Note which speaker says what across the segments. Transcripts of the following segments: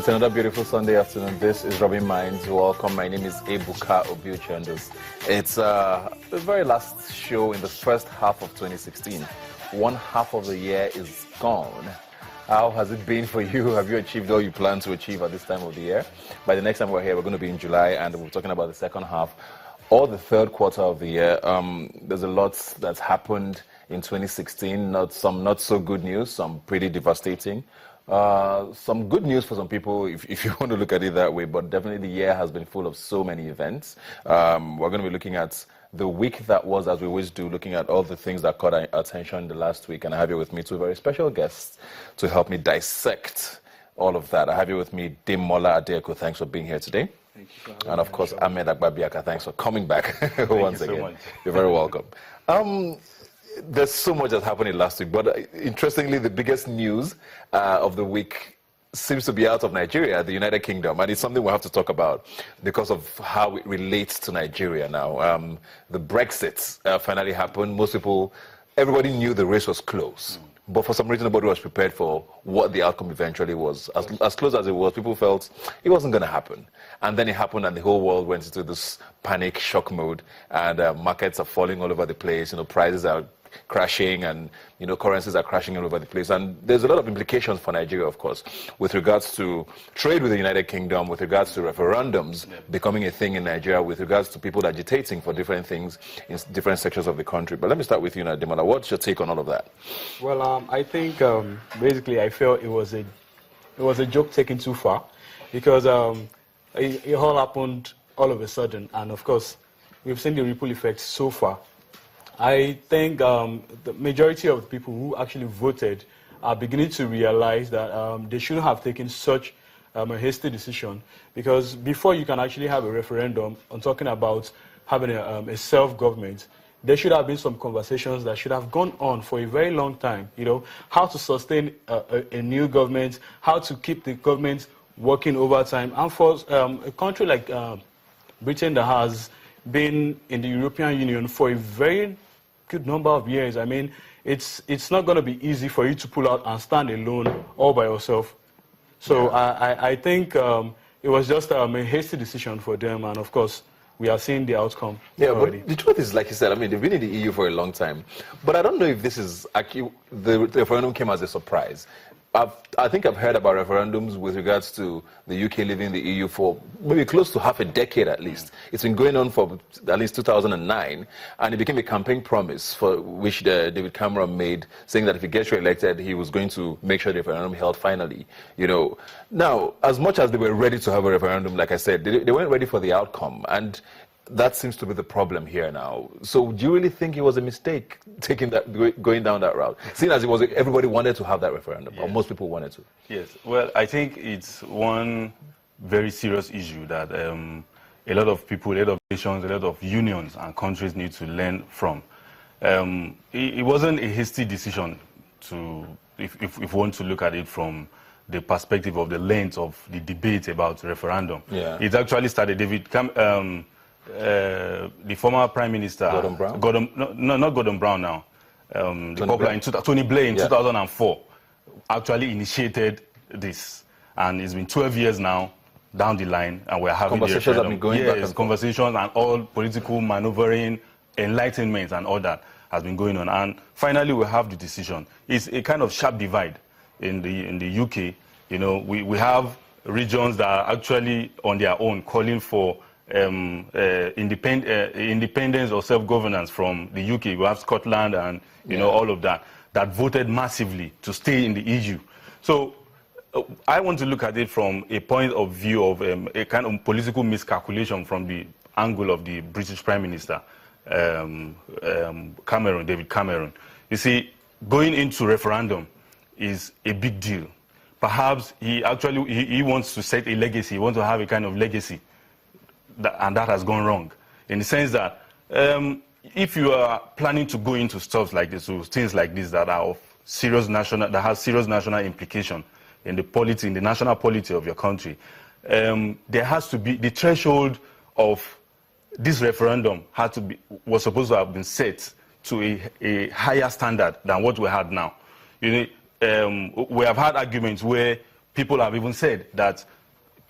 Speaker 1: It's another beautiful Sunday afternoon. This is Rubbin Minds. Welcome. My name is Ebuka Obiochandus. It's the very last show in the first half of 2016. One half of the year is gone. How has it been for you? Have you achieved all you plan to achieve at this time of the year? By the next time we're here, we're going to be in July, and we're talking about the second half or the third quarter of the year. There's a lot that's happened in 2016. Some not so good news, some pretty devastating. Some good news for some people, if you want to look at it that way, but definitely the year has been full of so many events. We're going to be looking at the week that was, as we always do, looking at all the things that caught our attention the last week. And I have here with me two very special guests to help me dissect all of that. I have here with me Demola Adeko. Thanks for being here today.
Speaker 2: Thank you for having
Speaker 1: and of
Speaker 2: me,
Speaker 1: course,
Speaker 2: sure.
Speaker 1: Ahmed Agbabiaka. Thanks for coming back once
Speaker 2: Thank you
Speaker 1: again.
Speaker 2: so much.
Speaker 1: You're very welcome. There's so much that happened last week, but interestingly, the biggest news of the week seems to be out of Nigeria, the United Kingdom, and it's something we'll have to talk about because of how it relates to Nigeria now. The Brexit finally happened. Everybody knew the race was close, but for some reason, nobody was prepared for what the outcome eventually was. As close as it was, people felt it wasn't going to happen. And then it happened, and the whole world went into this panic, shock mode, and markets are falling all over the place. Prices are crashing, and currencies are crashing all over the place. And there's a lot of implications for Nigeria, of course, with regards to trade with the United Kingdom, with regards to referendums becoming a thing in Nigeria, with regards to people agitating for different things in different sections of the country. But let me start with you now, Demola. What's your take on all of that?
Speaker 2: Well, I think basically I felt it was a joke taken too far, because it all happened all of a sudden, and of course we've seen the ripple effects so far. I think the majority of the people who actually voted are beginning to realize that they shouldn't have taken such a hasty decision, because before you can actually have a referendum on talking about having a self-government, there should have been some conversations that should have gone on for a very long time. How to sustain a new government, how to keep the government working over time. And for a country like Britain that has been in the European Union for a very good number of years, I mean, it's not going to be easy for you to pull out and stand alone all by yourself. So I think it was just a hasty decision for them, and of course, we are seeing the outcome already.
Speaker 1: But the truth is, like you said, I mean, they've been in the EU for a long time, but I don't know if this is actually, the referendum came as a surprise. I think I've heard about referendums with regards to the UK leaving the EU for maybe close to half a decade at least. It's been going on for at least 2009, and it became a campaign promise for which David Cameron made, saying that if he gets re-elected, he was going to make sure the referendum held finally. Now, as much as they were ready to have a referendum, like I said, they weren't ready for the outcome, and that seems to be the problem here now. So do you really think it was a mistake going down that route? Seeing as everybody wanted to have that referendum, or most people wanted to.
Speaker 3: Yes, well, I think it's one very serious issue that a lot of people, a lot of nations, a lot of unions and countries need to learn from. It wasn't a hasty decision if we want to look at it from the perspective of the length of the debate about referendum.
Speaker 1: Yeah.
Speaker 3: It actually started, the former Prime Minister,
Speaker 1: Gordon Brown?
Speaker 3: not Gordon Brown now, Tony Blair in 2004 actually initiated this, and it's been 12 years now down the line, and we're having
Speaker 1: conversations have been going back and
Speaker 3: conversations and all political maneuvering, enlightenment and all that has been going on, and finally we have the decision. It's a kind of sharp divide in the UK. We have regions that are actually on their own calling for independence or self-governance from the UK. We have Scotland and all of that voted massively to stay in the EU. So I want to look at it from a point of view of a kind of political miscalculation from the angle of the British Prime Minister, David Cameron. You see, going into referendum is a big deal. Perhaps he wants to set a legacy. He wants to have a kind of legacy. And that has gone wrong, in the sense that if you are planning to go into stuff like this, or things like this that are of that has serious national implication in the national polity of your country, there has to be the threshold of this referendum was supposed to have been set to a higher standard than what we had now. We have had arguments where people have even said that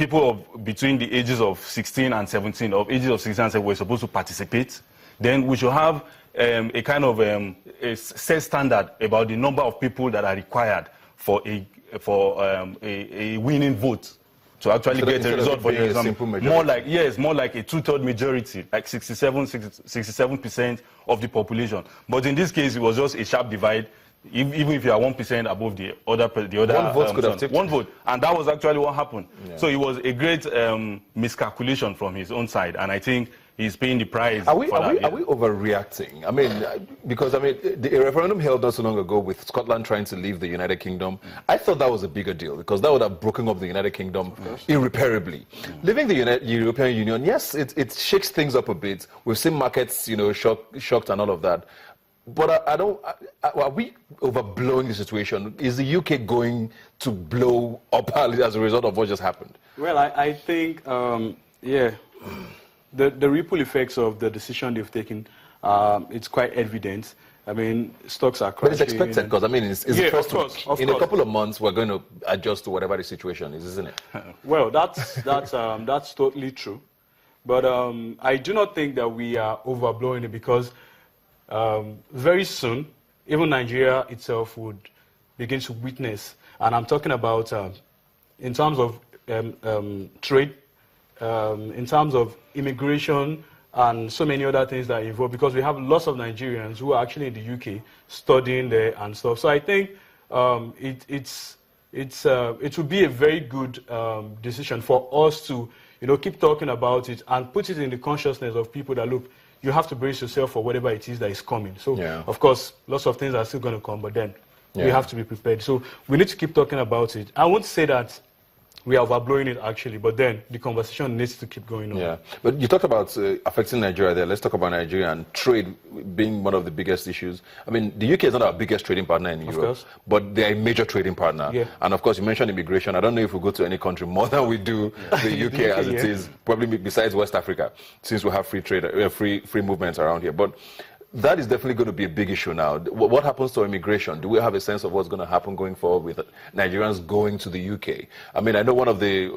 Speaker 3: people between the ages of 16 and 17, were supposed to participate. Then we should have a kind of a set standard about the number of people that are required for a winning vote to actually get a result for the exam. More like a 2/3 majority, like 67% of the population. But in this case, it was just a sharp divide. Even if you are 1% above the other,
Speaker 1: one vote could have tipped
Speaker 3: one vote, and that was actually what happened. Yeah. So it was a great miscalculation from his own side, and I think he's paying the price.
Speaker 1: Are we overreacting? I mean, because the referendum held not so long ago with Scotland trying to leave the United Kingdom. I thought that was a bigger deal because that would have broken up the United Kingdom irreparably. Leaving the European Union, yes, it shakes things up a bit. We've seen markets, shocked and all of that. But are we overblowing the situation? Is the UK going to blow up as a result of what just happened?
Speaker 2: Well, I think, the ripple effects of the decision they've taken, it's quite evident. I mean, stocks are crashing.
Speaker 1: But it's expected because, it's the first week. In a couple of months, we're going to adjust to whatever the situation is, isn't it?
Speaker 2: Well, that's totally true. But I do not think that we are overblowing it because very soon, even Nigeria itself would begin to witness, and I'm talking about in terms of trade, in terms of immigration, and so many other things that are involved, because we have lots of Nigerians who are actually in the UK studying there and stuff. So I think it would be a very good decision for us to keep talking about it and put it in the consciousness of people that, look, you have to brace yourself for whatever it is that is coming. So, of course, lots of things are still going to come, but then we have to be prepared. So we need to keep talking about it. I won't say that we are overblowing it, actually, but then the conversation needs to keep going on.
Speaker 1: Yeah, but you talked about affecting Nigeria there. Let's talk about Nigeria and trade being one of the biggest issues. I mean, the UK is not our biggest trading partner in Europe, but they're a major trading partner. Yeah. And, of course, you mentioned immigration. I don't know if we go to any country more than we do the UK as it is, probably besides West Africa, since we have free trade, free movements around here. But that is definitely going to be a big issue now. What happens to immigration? Do we have a sense of what's going to happen going forward with Nigerians going to the UK? I mean, I know one of the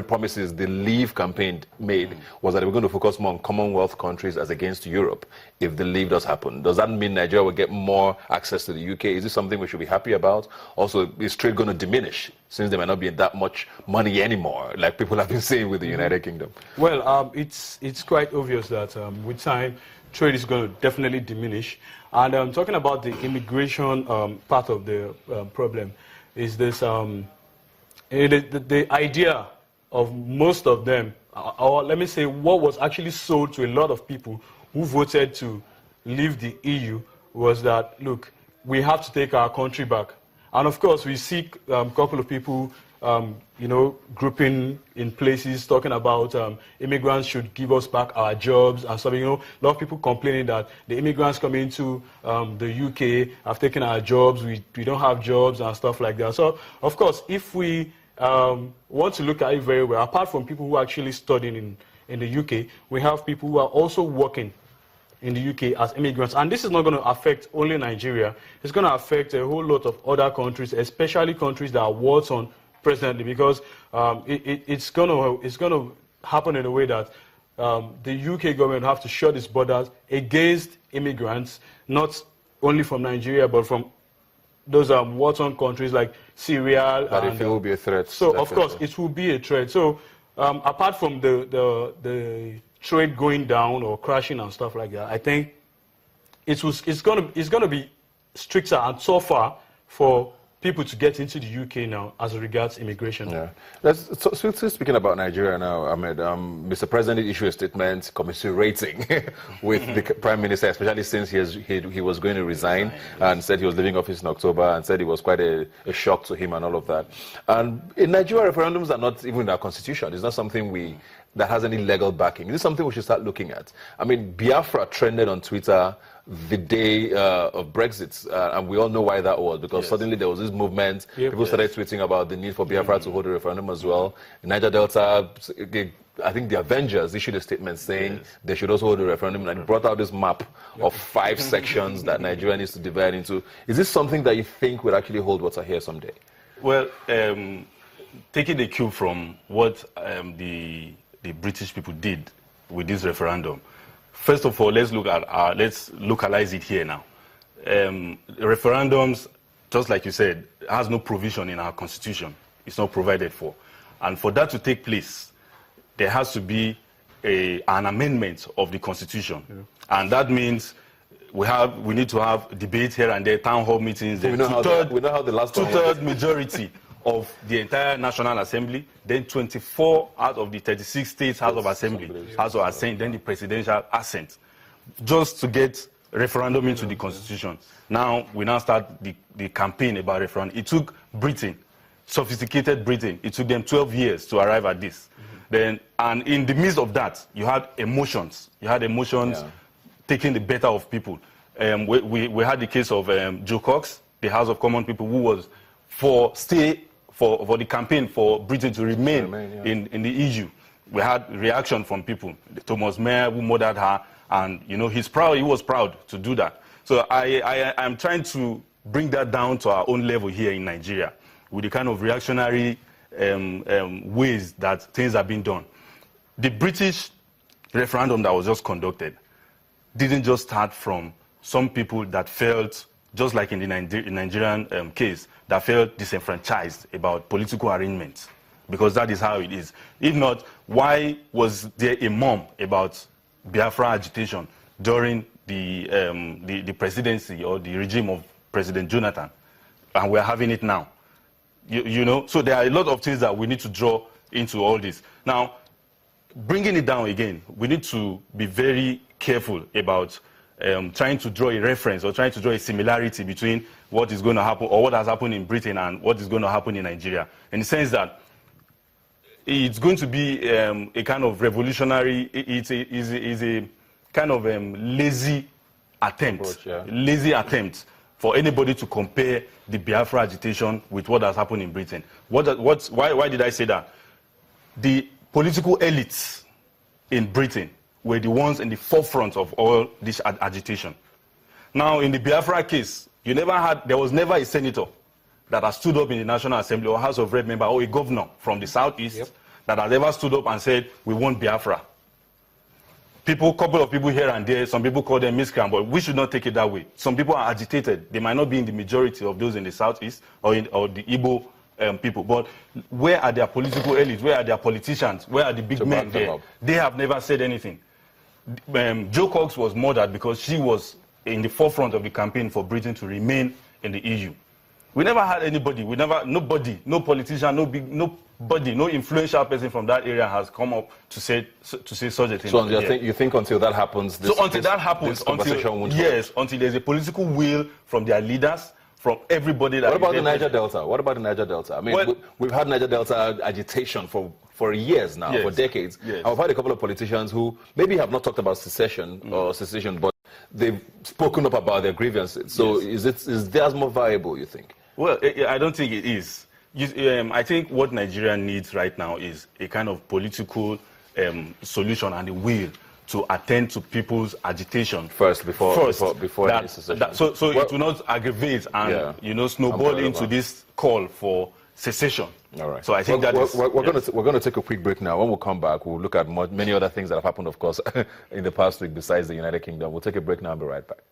Speaker 1: promises the Leave campaign made was that they were going to focus more on Commonwealth countries as against Europe if the Leave does happen. Does that mean Nigeria will get more access to the UK? Is this something we should be happy about? Also, is trade going to diminish since there might not be that much money anymore, like people have been saying with the United Kingdom?
Speaker 2: Well, it's quite obvious that with time, trade is going to definitely diminish. And talking about the immigration part of the problem, is this the idea of most of them, or let me say what was actually sold to a lot of people who voted to leave the EU was that, look, we have to take our country back. And of course, we see a couple of people grouping in places, talking about immigrants should give us back our jobs and stuff. A lot of people complaining that the immigrants coming into the UK have taken our jobs, we don't have jobs and stuff like that. So, of course, if we want to look at it very well, apart from people who are actually studying in the UK, we have people who are also working in the UK as immigrants. And this is not going to affect only Nigeria. It's going to affect a whole lot of other countries, especially countries that are war-torn presently, because it's going to happen in a way that the UK government will have to shut its borders against immigrants, not only from Nigeria, but from those war-torn countries like Syria.
Speaker 1: But if it will be a threat.
Speaker 2: So, of course, it will be a threat. So, apart from the trade going down or crashing and stuff like that, I think it's going to be stricter and tougher for people to get into the UK now as regards immigration.
Speaker 1: Yeah. So speaking about Nigeria now, Ahmed, Mr. President issued a statement commiserating with the Prime Minister, especially since he was going to resign and said he was leaving office in October and said it was quite a shock to him and all of that. And in Nigeria, referendums are not even in our constitution. It's not something that has any legal backing. This is something we should start looking at. I mean, Biafra trended on Twitter the day of Brexit, and we all know why that was, because suddenly there was this movement, people started tweeting about the need for Biafra to hold a referendum as well. In Niger Delta, I think the Avengers issued a statement saying they should also hold a referendum, and it brought out this map of 5 sections that Nigeria needs to divide into. Is this something that you think will actually hold water here someday?
Speaker 3: Well, taking a cue from what the British people did with this referendum, first of all, let's localize it here now. Referendums, just like you said, has no provision in our constitution. It's not provided for. And for that to take place, there has to be an amendment of the constitution. Yeah. And that means we need to have debates here and there, town hall meetings.
Speaker 1: We know how the last
Speaker 3: two-thirds majority of the entire National Assembly, then 24 out of the 36 states House of Assembly, House of Assent, then the presidential assent, just to get referendum into the constitution. Now, we now start the campaign about referendum. It took Britain, sophisticated Britain, it took them 12 years to arrive at this. Then, and in the midst of that, you had emotions. Taking the better of people. We had the case of Joe Cox, the House of Common People, who was for the campaign for Britain to remain in the EU. We had reaction from people. Thomas Mayer, who murdered her, and he was proud to do that. So I'm trying to bring that down to our own level here in Nigeria, with the kind of reactionary ways that things are being done. The British referendum that was just conducted didn't just start from some people that felt, just like in the Nigerian case, that felt disenfranchised about political arrangements, because that is how it is. If not, why was there a murmur about Biafra agitation during the presidency or the regime of President Jonathan, and we're having it now? So there are a lot of things that we need to draw into all this. Now, bringing it down again, we need to be very careful about trying to draw a reference or trying to draw a similarity between what is going to happen or what has happened in Britain and what is going to happen in Nigeria, in the sense that it's going to be a kind of revolutionary, it's a kind of lazy attempt, lazy attempt for anybody to compare the Biafra agitation with what has happened in Britain. Why did I say that? The political elites in Britain were the ones in the forefront of all this agitation. Now, in the Biafra case, there was never a senator that has stood up in the National Assembly or House of Rep member or a governor from the Southeast that has ever stood up and said, we want Biafra. Couple of people here and there, some people call them miscreants, but we should not take it that way. Some people are agitated. They might not be in the majority of those in the Southeast or the Igbo people, but where are their political elites? Where are their politicians? Where are the big men there? They have never said anything. Joe Cox was murdered because she was in the forefront of the campaign for Britain to remain in the EU. We never had anybody, nobody, no politician, nobody, no influential person from that area has come up to say such a thing.
Speaker 1: So you think until that happens,
Speaker 3: until there's a political will from their leaders, from everybody.
Speaker 1: What about the Niger Delta? I mean, we've had Niger Delta agitation for years now, for decades.
Speaker 3: Yes.
Speaker 1: I've had a couple of politicians who maybe have not talked about secession, but they've spoken up about their grievances. So is theirs more viable, you think?
Speaker 3: Well, I don't think it is. I think what Nigeria needs right now is a kind of political solution and a will to attend to people's agitation
Speaker 1: before any secession.
Speaker 3: So it will not aggravate and snowball into this call for secession.
Speaker 1: All right.
Speaker 3: So I think
Speaker 1: we're going to take a quick break now. When we come back, we'll look at many other things that have happened, of course, in the past week besides the United Kingdom. We'll take a break now and be right back.